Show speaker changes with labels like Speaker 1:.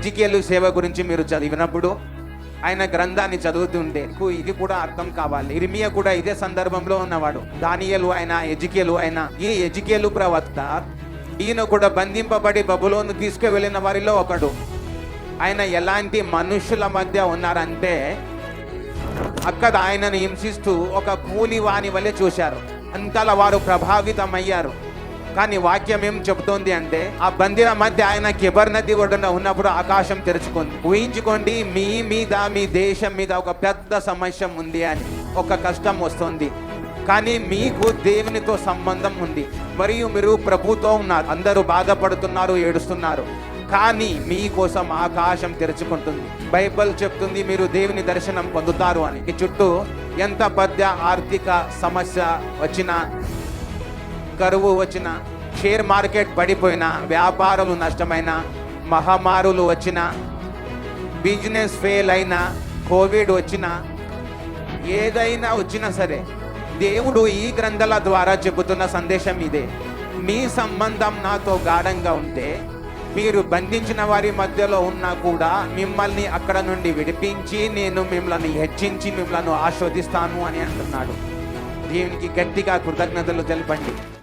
Speaker 1: ఎజికేలు సేవ గురించి మీరు చదివినప్పుడు ఆయన గ్రంథాన్ని చదువుతుంటే ఇది కూడా అర్థం కావాలి. ఇర్మియా కూడా ఇదే సందర్భంలో ఉన్నవాడు. దానియేలు అయినా ఎజికేలు అయినా, ఈ ఎజికేలు ప్రవక్త ఈయన కూడా బంధింపబడి బబులోను తీసుకువెళ్ళిన వారిలో ఒకడు. ఆయన ఎలాంటి మనుషుల మధ్య ఉన్నారంటే అక్కడ ఆయనను హింసిస్తూ ఒక కూలి వాని వల్లే చూశారు. అంతలా వారు ప్రభావితమయ్యారు. కానీ వాక్యం ఏం చెబుతోంది అంటే ఆ బందీల మధ్య ఆయన కెబర్ నది ఒడ్డున ఉన్నప్పుడు ఆకాశం తెరుచుకుంది. ఊహించుకోండి, మీ మీద, మీ దేశం మీద ఒక పెద్ద సమస్య ఉంది అని, ఒక కష్టం వస్తుంది. కానీ మీకు దేవునితో సంబంధం ఉంది మరియు మీరు ప్రభుతో ఉన్నారు. అందరూ బాధపడుతున్నారు, ఏడుస్తున్నారు. కానీ మీకోసం ఆకాశం తెరుచుకుంటుంది. బైబిల్ చెప్తుంది మీరు దేవుని దర్శనం పొందుతారు అని. ఈ చుట్టూ ఎంత పెద్ద ఆర్థిక సమస్య వచ్చినా, కరువు వచ్చిన, షేర్ మార్కెట్ పడిపోయినా, వ్యాపారాలు నష్టమైన, మహమ్మారులు వచ్చిన, బిజినెస్ ఫెయిల్ అయినా, కోవిడ్ వచ్చినా, ఏదైనా వచ్చినా సరే దేవుడు ఈ గ్రంథాల ద్వారా చెబుతున్న సందేశం ఇదే. మీ సంబంధం నాతో గాఢంగా ఉంటే మీరు బంధించిన వారి మధ్యలో ఉన్నా కూడా మిమ్మల్ని అక్కడ నుండి విడిపించి నేను మిమ్మల్ని హెచ్చించి మిమ్మల్ని ఆస్వాదిస్తాను అని అంటున్నాడు. దేవునికి గట్టిగా కృతజ్ఞతలు తెలపండి.